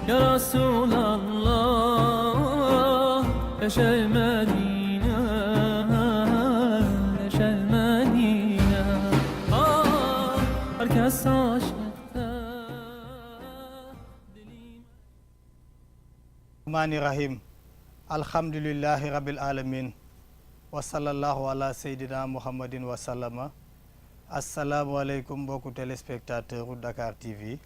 Ya Resulallah, eşel Medine, eşel Medine. Ah, herkes aşıkta dilim. Rahmanirrahim. Alhamdulillahi rabbil alamin. Wa sallallahu ala seydina muhammadin wa sallama. Asalaamualeykum mbokku téléspectateur u Dakar TV.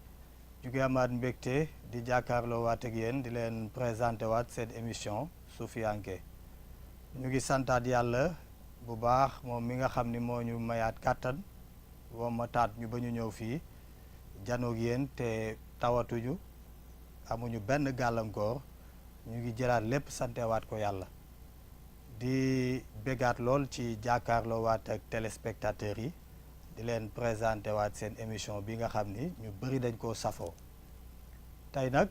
ñu ngi amaat mbégte di jàkkaarloo waat ak yéen di leen présenté waat seen émission Suufiyanke. ñu ngi santaat yàlla bu baax moom mi nga xam ni moo ñu mayaat kàttan woo ma taat ñu ba ñu ñëw fii janoog yéen te tawatuñu amuñu benn gàllankoor ñu ngi jëlaat lépp santewaat ko yàlla di bégaat lool ci jàkkaarloo waat ak téléspectateurs yi di leen présenté waat seen émission bi nga xam ni ñu bëri dañ koo safoo tey nag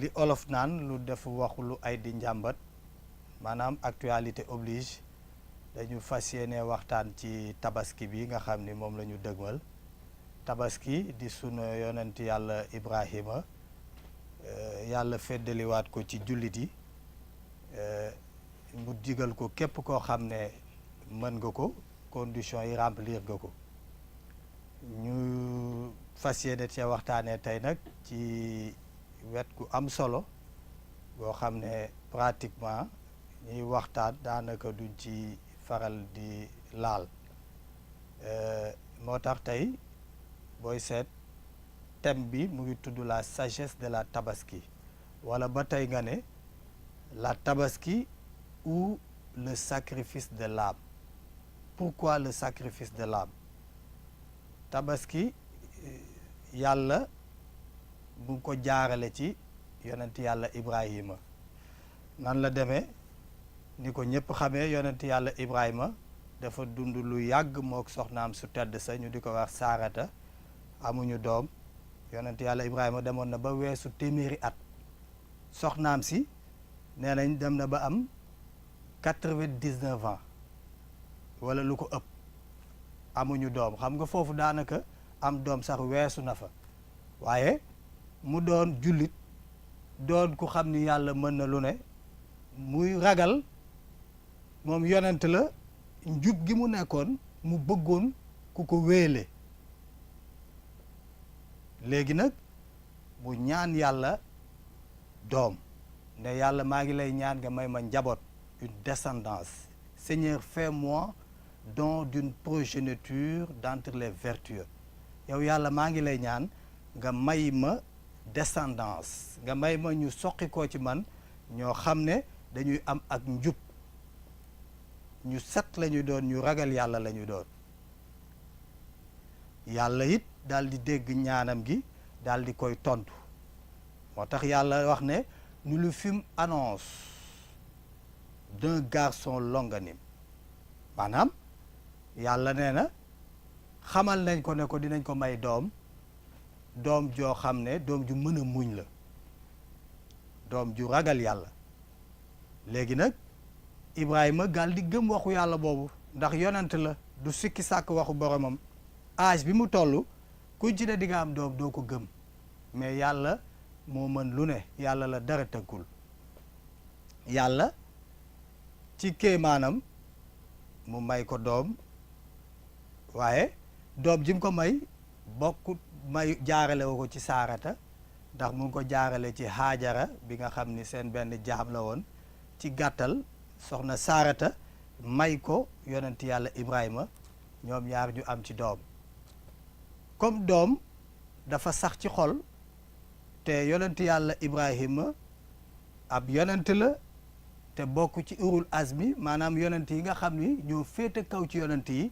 li olof naan lu def waxu lu ay di njàmbat maanaam actualité oblige dañu fas yéene waxtaan ci tabaski bi nga xam ni moom la ñu dëgmal tabaski di sunu yonent yàlla Ibrahima yàlla feddaliwaat ko ci jullit yi mu digal ko képp koo xam ne mën nga ko conditions yi remplir nga ko ñu fas yéene cee waxtaanee tey nag ci wet gu am solo boo xam ne pratiquement ñuy waxtaan daanaka duñ ci faral di laal moo tax tey booy seet thème bi mu ngi tudd la sagesse de la tabaski wala ba tey nga ne la tabaski ou le sacrifice de l'âme. Pourquoi le sacrifice de l'âme? Tabaski yàlla bu ngi ko jaarale ci yonent yàlla Ibrahima nan la demee ni ko ñëpp xamee yonent yàlla Ibrahima dafa dund lu yàgg mook soxnaam su tedd sa ñu di ko wax Saarata amuñu doom yonent yàlla Ibrahima demoon na ba weesu téeméeri at soxnaam si nee nañ dem na ba am 99 ans wala lu ko ëpp amuñu doom xam nga foofu daanaka am doom sax weesu na fa waaye mu doon jullit doon ku xam ni yàlla mën na lu ne muy ragal moom yonent la njub gi mu nekkoon mu bëggoon ku ko wéele léegi nag mu ñaan yàlla doom ne yàlla maa ngi lay ñaan nga may ma njaboot une descendance. Seigneur, fais-moi don d'une progéniture d'entre les vertueux. yow yàlla maa ngi lay ñaan nga may ma descendance nga may ma ñu soqi koo ci man ñoo xam ne dañuy am ak njub ñu set la ñuy doon ñu ragal yàlla la ñuy doon yàlla it daal di dégg ñaanam gi daal di koy tontu moo tax yàlla wax ne nous lui fîmes annonce d'un garçon longanime maanaam yàlla nee na xamal nañ ko ne ko dinañ ko may doom joo xam ne doom ju mën a muñ la doom ju ragal yàlla léegi nag Ibrahima gal di gëm waxu yàlla boobu ndax yonent la du sikki sàkk waxu boromam âge bi mu toll ku ci ne di nga am doom doo ko gëm mais yàlla moo mën lu ne yàlla la dara tëggul yàlla ci kéemaanam mu may ko doom waaye doom ji mu ko may bokkut may jaarale wo ko ci Saarata ndax mu ngi ko jaarale ci Haajara bi nga xam ni seen benn jaam la woon ci gàttal soxna Saarata may ko yonent yàlla Ibrahima ñoom ñaar ñu am ci doom comme doom dafa sax ci xol te yonent yàlla Ibrahima ab yonent la te bokk ci urul azmi maanaam yonent yi nga xam ni ñoo féete kaw ci yonent yi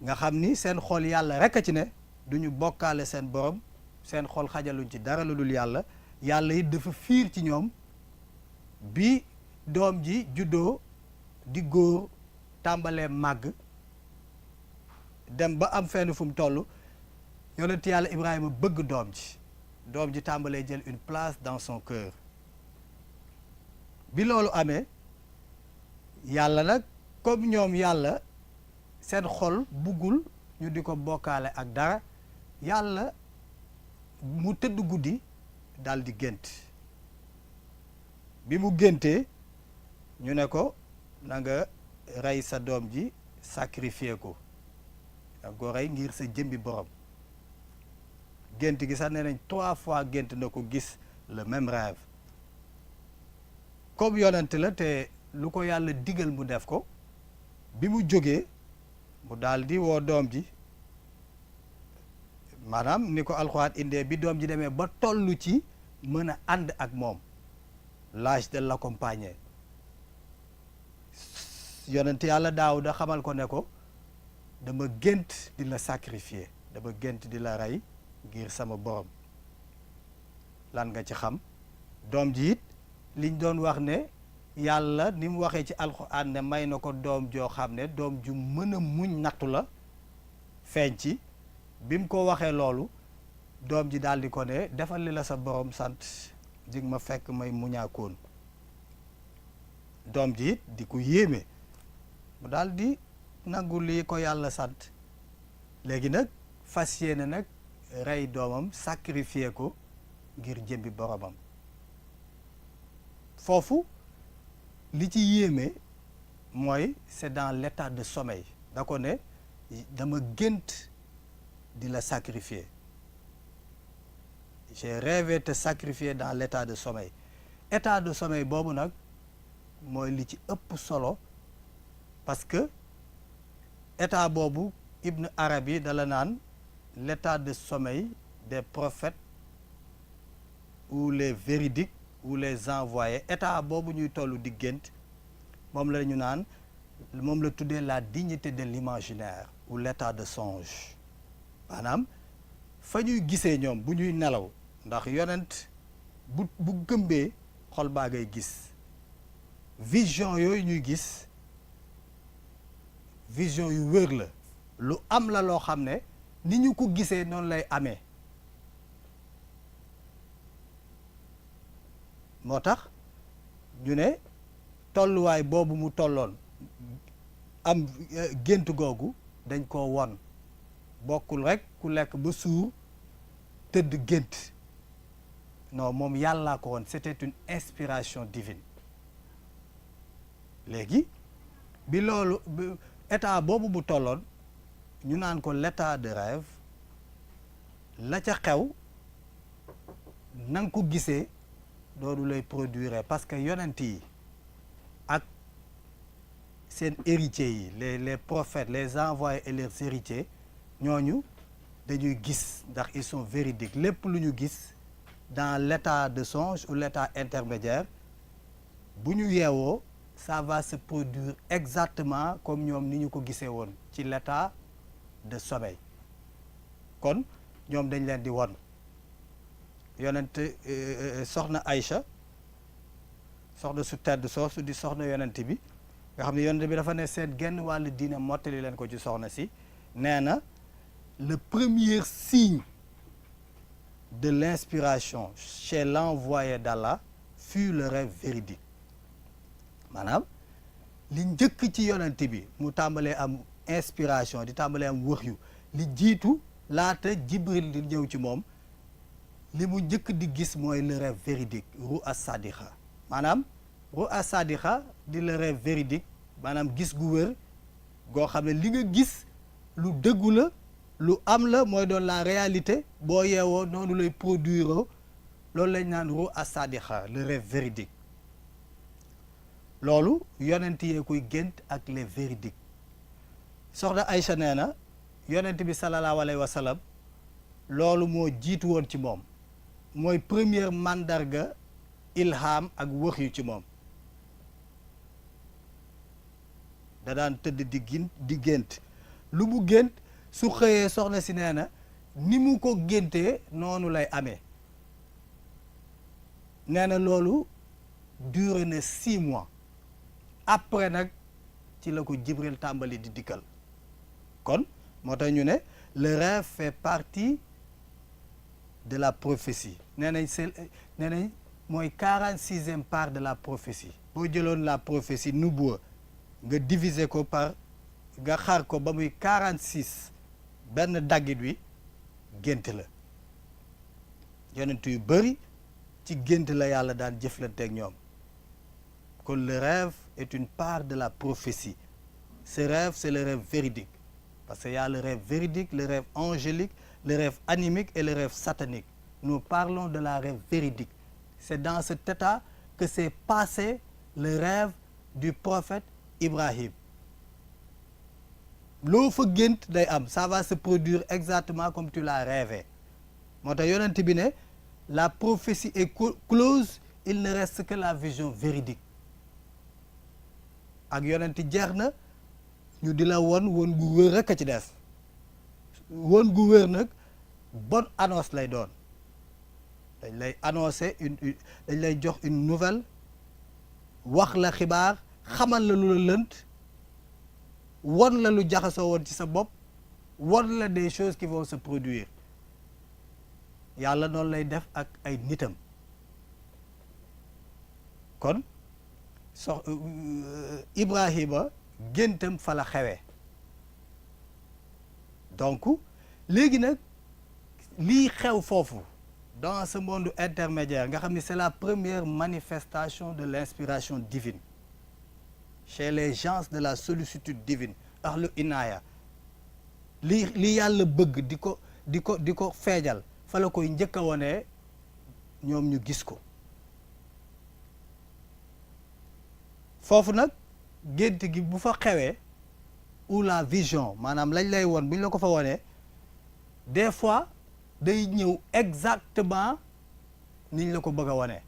nga xam ni seen xol yàlla rek a ci ne duñu bokkaale seen borom seen xol xajaluñ ci dara lu dul yàlla yàlla it dafa fiir ci ñoom bi doom ji juddoo di góor tàmbalee màgg dem ba am fenn fu mu toll yonent yàlla Ibrahima bëgg doom ji tàmbalee jël une place dans son cœur bi loolu amee yàlla nag comme ñoom yàlla seen xol buggul ñu di ko bokkaale ak dara yàlla mu tëdd guddi daal di gént bi mu géntee ñu ne ko na nga rey sa doom ji sacrifier ko da ko rey ngir sa jëmbi borom gént gi sax nee nañ 3 fois gént na ko gis le même rêve comme yonent la te lu ko yàlla digal mu def ko bi mu jógee mu daal di woo doom ji maanaam ni ko alxuraan indee bi doom ji demee ba tollu ci mën a ànd ak moom l'âge de l'accompagner yonent yàlla Daawuda xamal ko ne ko dama gént di la sacrifier dama gént di la rey ngir sama borom lan nga ci xam doom ji it liñ doon wax ne yàlla ni mu waxee ci alxuraan ne may na ko doom joo xam ne doom ju mën a muñ nattu la feeñ ci bi mu ko waxee loolu doom ji daal di ko ne defal li la sa borom sant dig ma fekk may muñaakoon doom ji it di ko yéeme mu daal di nangu lii ko yàlla sant léegi nag fas yéene nag rey doomam sacrifier ko ngir jëmbi boromam foofu li ci yéeme mooy c'est dans l'état de sommeil da ko ne dama gént di la sacrifier j'ai rêvé te sacrifier dans l'état de sommeil état de sommeil boobu nag mooy li ci ëpp solo parce que état boobu Ibn Arabi dala naan l'état de sommeil des prophètes ou les véridiques ou les envoyés état boobu ñuy tollu di gént moom la ñu naan moom la tuddee la dignité de l'imaginaire ou l'état de songe maanaam fa ñuy gisee ñoom bu ñuy nelaw ndax yonent bu gëmbee xol baa ngay gis vision yooyu ñuy gis vision yu wér la lu am la loo xam ne ni ñu ko gisee noonu lay amee moo tax ñu ne tolluwaay boobu mu tolloon am gént googu dañ ko won bokkul rek ku lekk ba suur tëdd gént non moom yàllaa ko woon c'était une inspiration divine léegi bi loolu état boobu mu tolloon ñu naan ko l'état de rêve la ca xew na nga ko gisee doonu lay produire parce que yonent yi ak seen héritiers yi les prophètes les envoyés et leurs héritiers ñooñu dañuy gis ndax ils sont véridiques lépp lu ñu gis dans l'état de songe ou l'état intermédiaire bu ñu yeewoo ça va se produire exactement comme ñoom ni ñu ko gisee woon ci l'état de sommeil kon ñoom dañ leen di won yonent soxna Aïcha soxna su tedd soosu di soxna yonent bi nga xam ne yonent bi dafa ne seen genn wàllu diine mottali leen ko ci soxna si nee na le premier signe de l'inspiration chez l'envoyé d'Allah fut le rêve véridique maanaam li njëkk ci yonent bi mu tàmbalee am inspiration di tàmbalee am wahyu li jiitu laata Jibril di ñëw ci moom li mu njëkk di gis mooy le rêve véridique ru'a sadiqa maanaam ru'a sadiqa di le rêve véridique maanaam gis gu wér goo xam ne li nga gis lu dëggu la lu am la mooy doon la réalité boo yeewoo noonu lay produire loolu lañ naan ru'a sadiqa le rêve véridique loolu yonent yee koy gént ak les véridiques soxna Aïcha nee na yonent bi sallallahu alayhi wa sallam loolu moo jiitu woon ci moom mooy première mandarga ilham ak wahyu ci moom da daan tëdd di gént lu mu gént su xëyee soxna si nee na ni mu ko géntee noonu lay amee nee na loolu duré na 6 mois après nag ci la ko Jibril tàmbali di dikkal kon moo tax ñu ne le rêve fait partie de la prophétie nee nañ mooy 46e part de la prophétie boo jëloon la prophétie nubuwa nga diviser ko par nga xaar ko ba muy 46 benn daggit wi gént la yonent yu bëri ci gént la yàlla daan jëflanteeg ñoom. kon le rêve est une part de la prophétie. Ce rêve, c'est le rêve véridique. Parce qu'il y a le rêve véridique, le rêve angélique, le rêve animique et le rêve satanique. Nous parlons de la rêve véridique. C'est dans cet état que s'est passé le rêve du prophète Ibrahim. loo fa gént day am, ça va se produire exactement comme tu l'as rêvé. moo tax yonent bi ne la prophétie est close, il ne reste que la vision véridique. ak yonent jeex na ñu di la won gu wër rek a ci des. won gu wër nag bonne annonce lay doon. dañ lay annoncer dañ lay jox une nouvelle, wax la xibaar, xamal la lu la lënt, won la lu jaxasoo woon ci sa bopp, won la des choses qui vont se produire. yàlla noonu lay def ak ay nitam. kon Ibrahima géntam fa la xewee. donc léegi nag lii xew foofu dans ce monde intermédiaire nga xam ne c'est la première manifestation de l'inspiration divine chez les gens de la sollicitude divine ahlu inaaya li yàlla bëgg di ko feejal fa la koy njëkk a wonee ñoom ñu gis ko. foofu nag gént gi bu fa xewee ou la vision maanaam lañ lay won bu ñu la ko fa wonee des fois day ñëw exactement niñ la ko bëgg a wonee.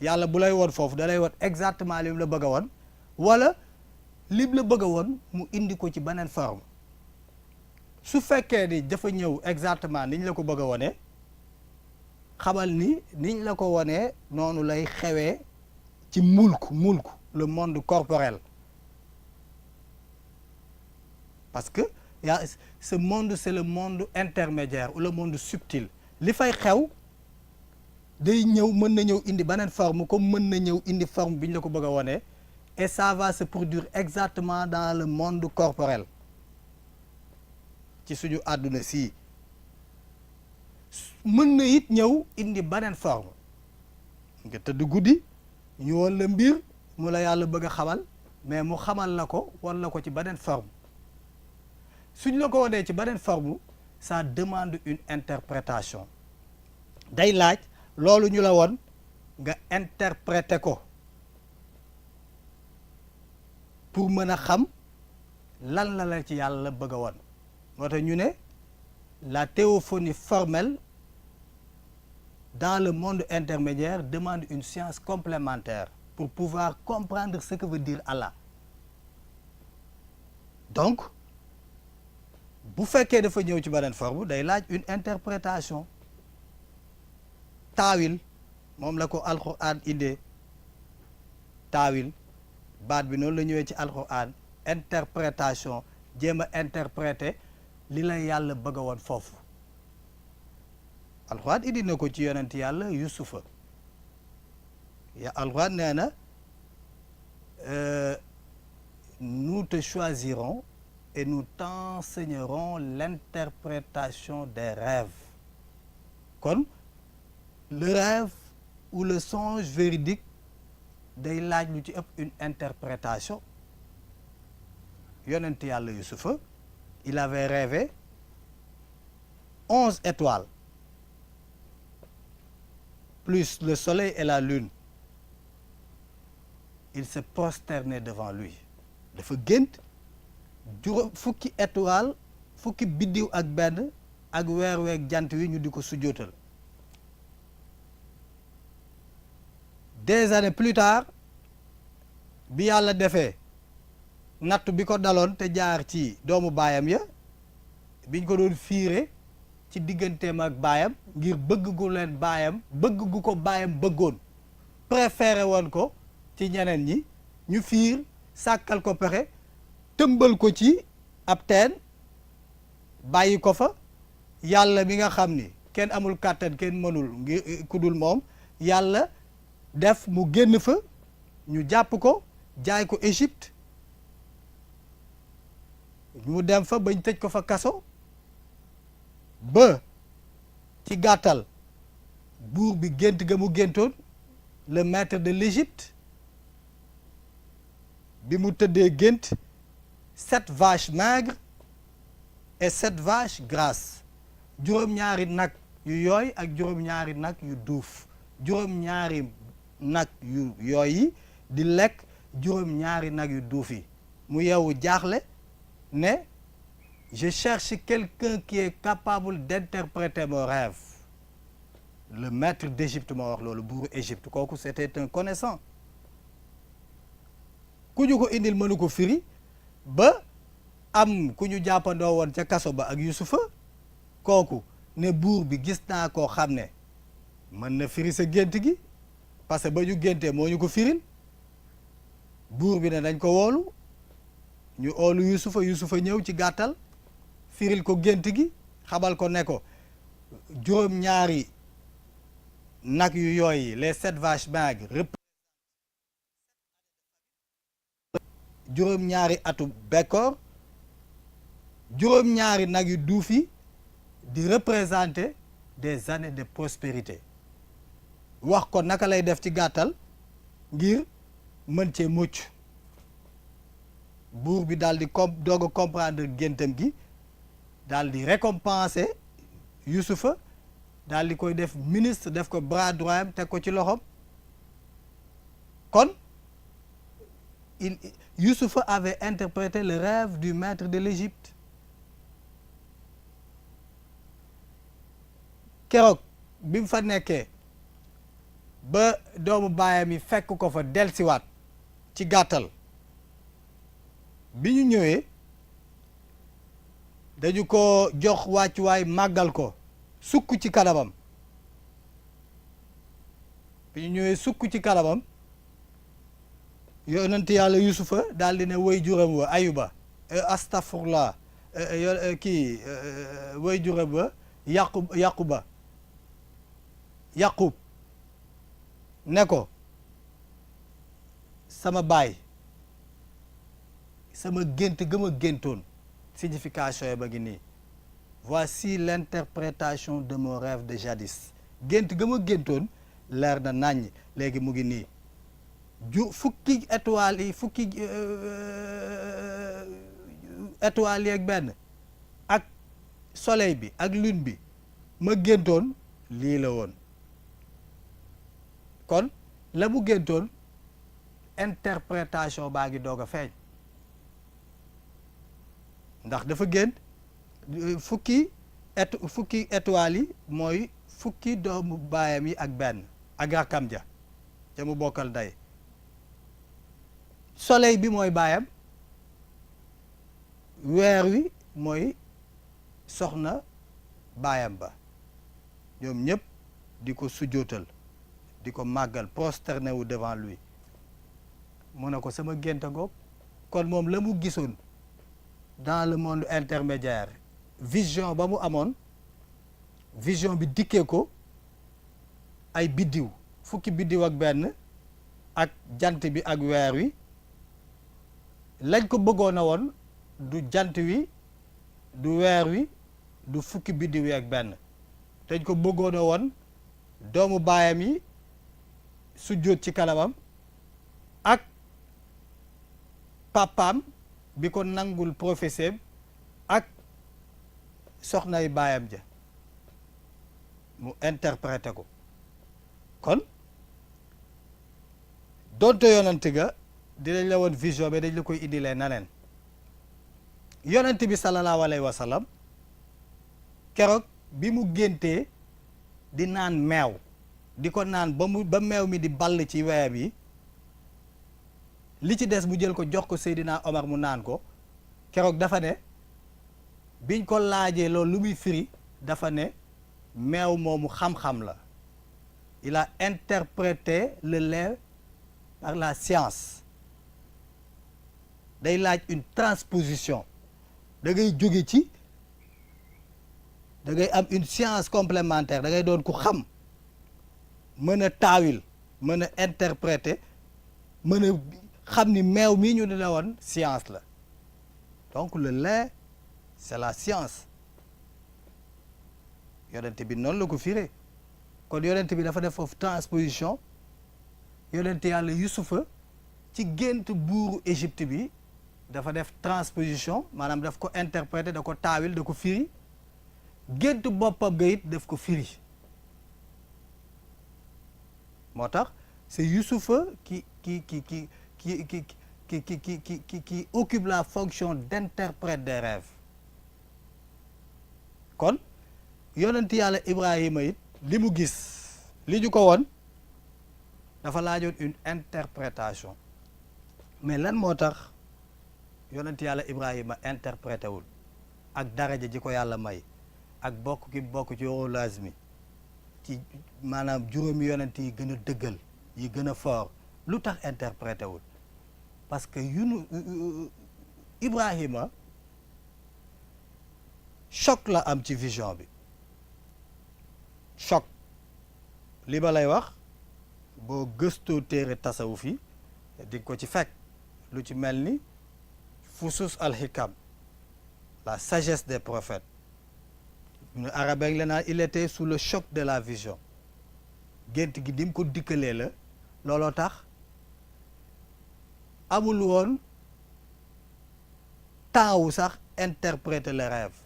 yàlla bu lay won foofu da lay won exactement lim la bëgg a won, wala lim la bëgg a won mu indi ko ci beneen forme. su fekkee ni dafa ñëw exactement niñ la ko bëgg a wonee, xamal ni niñ la ko wonee noonu lay xewee ci mulk le monde corporel. parce que ce monde c'est le monde intermédiaire ou le monde subtil. li fay xew day ñëw mën na ñëw indi beneen forme comme mën na ñëw indi forme bi ñu la ko bëgg a wonee, et ça va se produire exactement dans le monde corporel. ci suñu àdduna si mën na it ñëw indi beneen forme. nga tëdd guddi ñu won la mbir mu la yàlla bëgg a xamal, mais mu xamal la ko won la ko ci beneen forme. suñ la ko wonee ci beneen forme, ça demande une interprétation. day laaj loolu ñu la won nga interpréter ko pour mën a xam lan la ci yàlla bëgg a won. moo tax ñu ne la théophonie formelle dans le monde intermédiaire demande une science complémentaire pour pouvoir comprendre ce que veut dire Allah. donc bu fekkee dafa ñëw ci beneen forme day laaj une interprétation. taawil moom la ko alxuraan indee. taawil baat bi noonu la ñëwee ci alxuraan, interprétation, jéem a interpréter li la yàlla bëgg a woon foofu. alxuraan indi na ko ci yonent yàlla Yusufa. alxuraan nee na nous te choisirons et nous t'enseignerons l'interprétation des rêves. kon le rêve ou le songe véridique day laaj lu ci ëpp une interprétation. yonent yàlla Yusufa il avait rêvé 11 étoiles plus le soleil et la lune. il se prosternait devant lui. dafa gént fukki étoile, fukki biddiw ak benn ak weer weeg jant wi ñu di ko sujjóotal. des années plus tard bi yàlla defee natt bi ko daloon te jaar ci doomu baayam ya biñ ko doon fiire ci digganteem ak baayam ngir bëgg gu leen baayam bëgg gu ko baayam bëggoon, préféré woon ko ci ñeneen ñi, ñu fiir sàkkal ko pexe tëmbal ko ci ab teen bàyyi ko fa. yàlla mi nga xam ni kenn amul kàttan kenn mënul ngir ku dul moom, yàlla def mu génn fa, ñu jàpp ko jaay ko Égypte, ñu dem fa bañ tëj ko fa kaso ba ci gàttal buur bi gént ga mu géntoon le maître de l'Égypte bi mu tëddee gént 7 vaches maigres et 7 vaches grasses juróom-ñaari nag yu yooy ak juróom-ñaari nag yu duuf juróom-ñaari nag yu yooy yi di lekk juróom-ñaari nag yu duuf yi mu yeewu jaaxle ne je cherche quelqu'un qui est capable d'interpréter mon rêve le maître d'Égypte moo wax loolu buuru Égypte kooku c'était un connaissant ku ñu ko indil mënu ko firi ba am ku ñu jàppandoo woon ca kaso ba ak Yusufa kooku ne buur bi gis naa koo xam ne mën na firi sa gént gi parce que ba ñu géntee moo ñu ko firil buur bi ne dañ ko woolu ñu oolu Yusufa ñëw ci gàttal firil ko gént gi xamal ko ne ko juróom-ñaari nag yu yooyu les 7 vaches maigres juróom-ñaari atu bekkoor juróom-ñaari nag yu duuf yi di représenter des années de prospérité wax ko naka lay def ci gàttal ngir mën cee mucc buur bi daal di doog a comprendre géntam gi daal di récompenser Yusufa daal di koy def ministre def ko bras droit am teg ko ci loxoom kon Yusufa avait interprété le rêve du maître de l'Égypte keroog bi mu fa nekkee ba doomu baayam yi fekk ko fa delsiwaat ci gàttal bi ñu ñëwee dañu ko jox wàccuwaay màggal ko sukk ci kanamam bi ñu ñëwee sukk ci kanamam yonent yàlla Yusufa daal di ne way juram wa Ayuba astafurlah kii way juram wa Yaqub ne ko sama baay sama gént gëm a géntoon signification yi ba ngi nii voici l'interprétation de mon rêve de jadis gént gëm a géntoon leer na naññ léegi mu ngi nii fukki étoiles yi fukki étoiles yi ak benn ak soleil bi ak lune bi ma géntoon lii la woon kon la mu géntoon interprétation baa ngi doog a feeñ ndax dafa gént fukki étoiles yi mooy fukki doomu baayam yi ak benn ak rakkam ja ca mu bokkal ndey soleil bi mooy baayam weer wi mooy soxna baayam ba ñoom ñëpp di ko sujjootal di ko màggal prosterné wu devant lui mu ne ko sama gént ngoog kon moom la mu gisoon dans le monde intermédiaire vision ba mu amoon vision bi dikkee ko ay biddiw fukki biddiw ak benn ak jant bi ak weer wi lañ ko bëggoon a woon du jant wi du weer wi du fukki biddiw yi ak benn dañ ko bëggoon a woon doomu baayam yi sujjóot ci kanamam ak papaam bi ko nangul prophétie ak soxnay baayam ja mu interprété ko kon donte yonent ga dinañ la woon vision bi dañ la koy indilee naneen yonent bi sallallahu alayhi wa sallam keroog bi mu géntee di naan meew di ko naan ba meew mi di ball ci weyam yi li ci des mu jël ko jox ko Seydina Omar mu naan ko keroog dafa ne biñ ko laajee loolu lu muy firi dafa ne meew moomu xam-xam la il a interprété le lait par la science day laaj une transposition da ngay jóge ci da ngay am une science complémentaire da ngay doon ku xam mën a taawil mën a interpréter mën a xam ni meew mii ñu ne woon science la donc le lait c'est la science yonent bi noonu la ko firee kon yonent bi dafa def foofu transposition yonent yàlla Yusufa ci gént buuru Égypte bi dafa def transposition maanaam daf ko interpréter da ko taawil da ko firi gént boppam ga it daf ko firi moo tax c'est Yusufa qui occupe la fonction d'interprète des rêves kon yonent yàlla Ibrahima it li mu gis li ñu ko woon dafa laajoon une interprétation mais lan moo tax yonent yàlla Ibrahima interprété wul ak daraja ji ko yàlla may ak bokk ki bokk ci ulul azmi ci maanaam juróomi yonent yi gën a dëggal yi gën a fort lu tax interprété wul parce que Ibrahima choc la am ci vision bi choc li ba lay wax boo gëstoo téere tasawuf yi di ko ci fekk lu ci mel ni fusus al-hikam la sagesse des prophètes ñu arabe la naan il était sous le choc de la vision gént gi dim ko dikkalee la looloo tax amul woon temps wu sax interpréter le rêve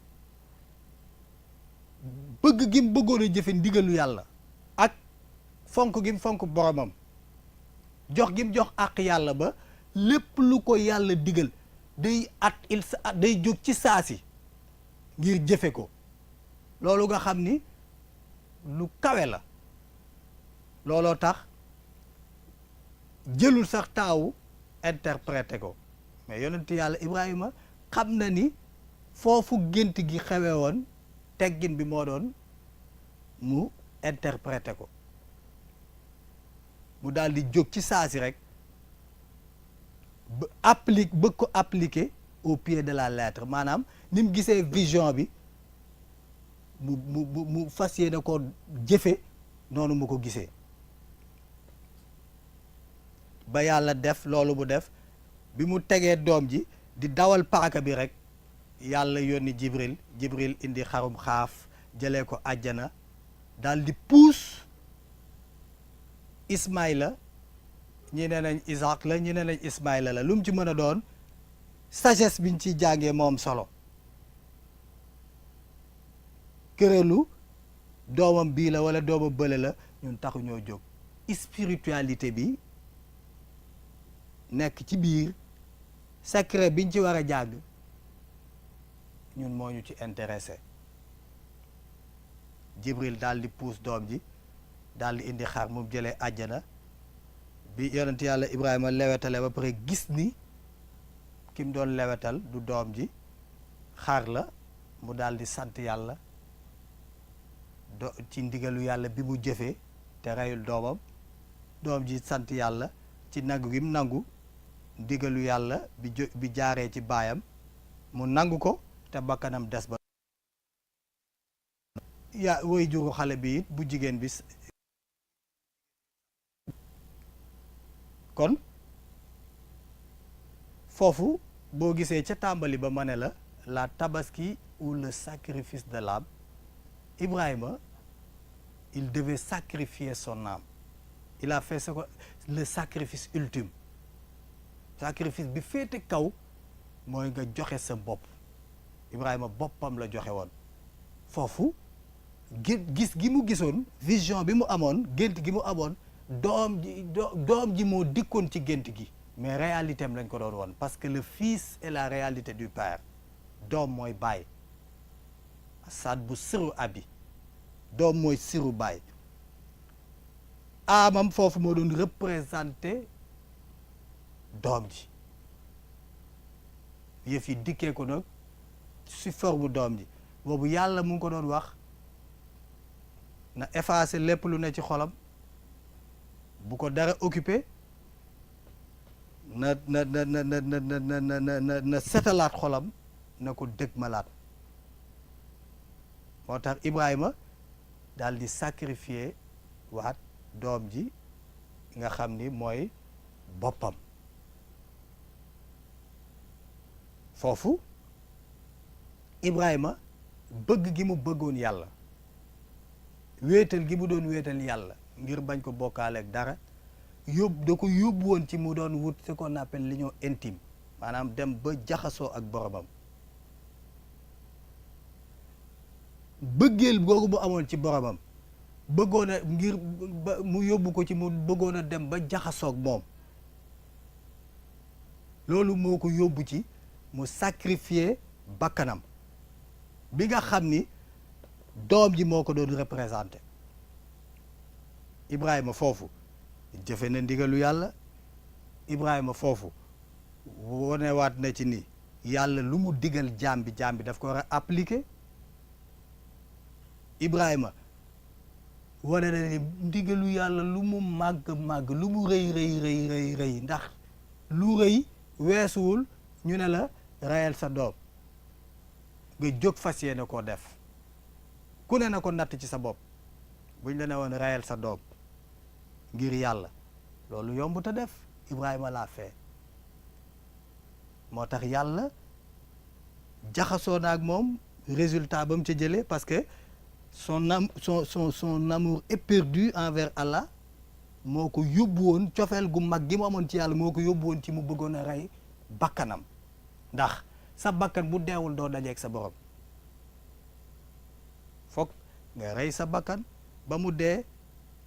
bëgg gi mu bëggoon a jëfe ndigalu yàlla ak fonk gi mu fonk boromam jox gi mu jox àq yàlla ba lépp lu ko yàlla digal day day jóg ci saasi ngir jëfe ko loolu nga xam ni lu kawe la looloo tax jëlul sax taawu interpréter ko mais yonent yàlla Ibrahima xam na ni foofu gént gi xewe woon teggin bi moo doon mu interpréter ko mu daal di jóg ci saasi rek bëgg ko appliquer au pied de la lettre maanaam ni mu gisee vision bi mu fas yéene ko jëfe noonu mu ko gisee ba yàlla def loolu mu def bi mu tegee doom ji di dawal paaka bi rek yàlla yónni Jibril indi xarum xaaf jëlee ko àjjana daal di puus Ismaïla ñi ne nañ Isaac la ñi ne nañ Ismaïla la lu mu ci mën a doon sagesse biñ ciy jàngee moom solo këralu doomam bii la wala doomam bële la ñun taxu ñoo jóg spiritualité bi nekk ci biir secret biñ ci war a jàng ñun moo ñu ci intéressé Jibril daal di puus doom ji daal di indi xar mu jëlee àjjana bi yonent yàlla Ibrahima lewetale ba pare gis ni ki mu doon lewetal du doom ji xar la mu daal di sant yàlla ci ndigalu yàlla bi mu jëfee te reyul doomam doom ji sant yàlla ci nangu gi mu nangu ndigalu yàlla bi jaaree ci baayam mu nangu ko te bakkanam des ba yaa woy juru xale bi it bu jigéen bi kon foofu boo gisee ca tàmbali ba ma ne la tabaski ou le sacrifice de l'âme Ibrahima il devait sacrifier son âme il a fait le sacrifice ultime sacrifice bi féete kaw mooy nga joxe sa bopp Ibrahima boppam la joxe woon foofu gis gi mu gisoon vision bi mu amoon gént gi mu amoon doom ji moo dikkoon ci gént gi mais réalité am lañ ko doon woon parce que le fils est la réalité du père doom mooy baay saat bu siru abi doom mooy siru baay amam foofu moo doon représenté doom ji yëf yi dikkee ko nag si forme doom ji boobu yàlla mu ngi ko doon wax na effacer lépp lu ne ci xolam bu ko dara occupé na setalaat xolam na ko dëgmalaat moo tax Ibrahima daal di sacrifier waat doom ji nga xam ni mooy boppam foofu Ibrahima bëgg gi mu bëggoon yàlla wéetal gi mu doon wéetal yàlla ngir bañ ko bokkaale ak dara da ko yóbbu woon ci mu doon wut ce qu'on appelle l'union intime maanaam dem ba jaxasoo ak boromam bëggeel googu mu amoon ci boromam bëggoon a ngir mu yóbbu ko ci mu bëggoon a dem ba jaxasoo ak moom loolu moo ko yóbbu ci mu sacrifier bakkanam bi nga xam ni doom ji moo ko doon représenté Ibrahima foofu jëfe na ndigalu yàlla Ibrahima foofu wonewaat na ci ni yàlla lu mu digal jaam bi daf ko war a appliquer Ibrahima wane na ni ndigalu yàlla lu mu màgg lu mu rëy ndax lu rëy weesuwul ñu ne la reyal sa doom nga jóg fas yéene koo def ku ne na ko natt ci sa bopp buñ la ne woon reyal sa doom ngir yàlla loolu yomb te def Ibrahima laa fee moo tax yàlla jaxasoo na ak moom résultat ba mu ca jëlee parce que son amour éperdu envers Allah moo ko yóbbu woon cofeel gu mag gi mu amoon ci yàlla moo ko yóbbu woon ci mu bëggoon a rey bakkanam ndax sa bakkan bu deewul doo dajeeg sa borom foog nga rey sa bakkan ba mu dee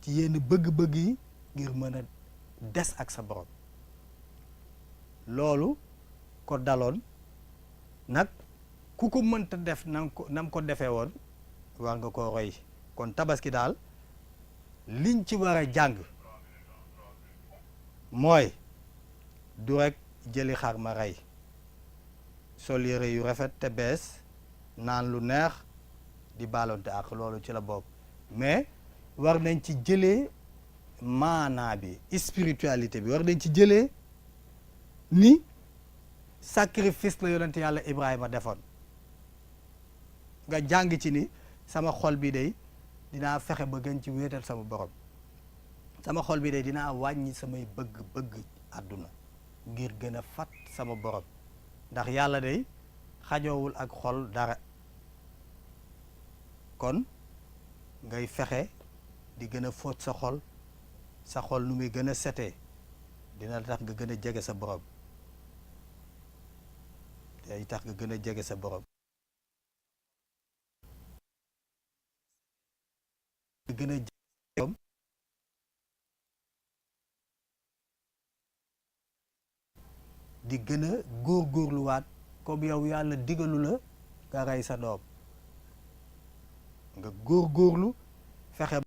ci yenn bëgg-bëgg yi ngir mën a des ak sa borom loolu ko daloon nag ku ko mënta def nam ko defee woon war nga ko roy kon tabaski daal liñ ci war a jàng mooy du rek jëli xar ma rey sol yére yu rafet te bees naan lu neex di baalonte ak loolu ci la bokk mais war nañ ci jëlee maanaa bi spiritualité bi war nañ ci jëlee ni sacrifice la yonent yàlla Ibrahima defoon nga jàng ci ni sama xol bi day dinaa fexe ba gën ci wéetal sama borom sama xol bi day dinaa wàññi samay bëgg-bëgg àdduna ngir gën a fat sama borom ndax yàlla day xajoowul ak xol dara kon ngay fexe di gën a fóot sa xol nu muy gën a setee dina tax nga gën a jege sa borom day tax nga gën a jege sa borom gën a jege di gën a góorgóorluwaat comme yow yàlla digalu la nga rey sa doom nga góorgóorlu fexe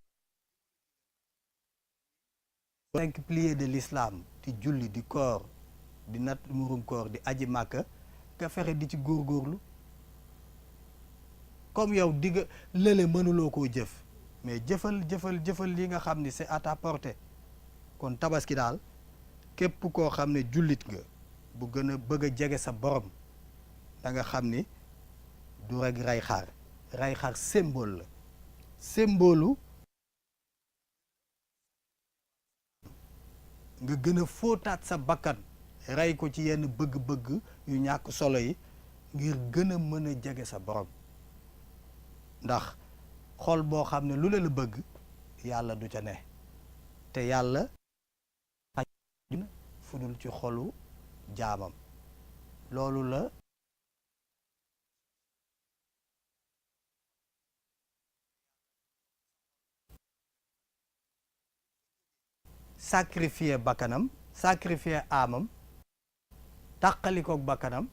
5 piliers de l'islam di julli di koor di natt murum koor di aji màkka nga fexe di ci góorgóorlu comme yow digga lële mënuloo koo jëf mais jëfal li nga xam ni c'est à ta portée kon tabaski daal képp koo xam ne jullit nga bu gën a bëgg a jege sa borom da nga xam ni du rek rey xar symbole la symbole nga gën a fóotaat sa bakkan rey ko ci yenn bëgg-bëgg yu ñàkk solo yi ngir gën a mën a jege sa borom ndax xol boo xam ne lu la bëgg yàlla du ca ne te yàlla xaj fudul ci xolu jaamam loolu la sacrifier bakkanam sacrifier amam tàqalikook bakkanam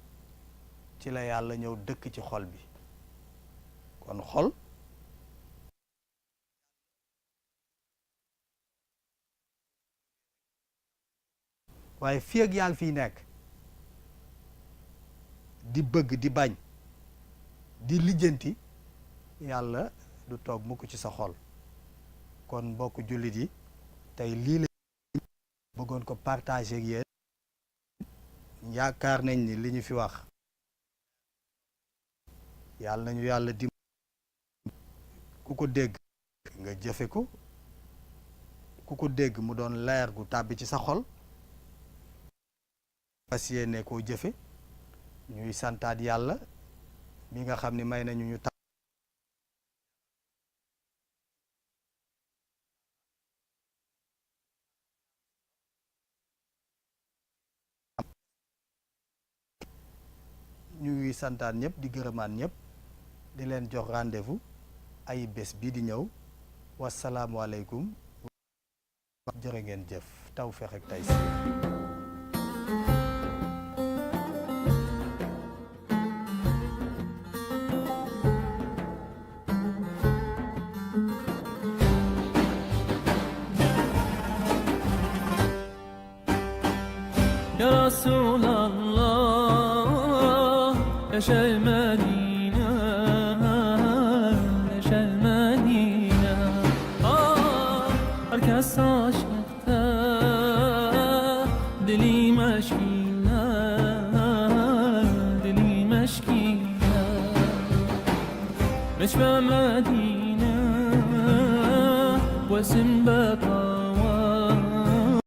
ci la yàlla ñëw dëkk ci xol bi kon xol waaye fii ak yaa ngi fiy nekk di bëgg di bañ di lijjanti yàlla du toog mukk ci sa xol kon mbokk jullit yi tey lii la bëggoon ko partager ak yéen yaakaar nañ ni li ñu fi wax yàlla nañu yàlla dim ku ko dégg nga jëfe ko ku ko dégg mu doon leer gu tàbbi ci sa xol fas yéene koo jëfe ñuy santaat yàlla mi nga xam ni may nañu ñu ñu ngi santaan ñëpp di gërëmaan ñëpp di leen jox rendez-vous ay bés bii di ñëw wasalaamualeykum jërë ngeen jëf tawfeex ak taysiir يا رسول الله يا شا المدينة يا شا المدينة أركز عشقتا دلي مشكينا دلي مشكينا نشفى مدينة واسم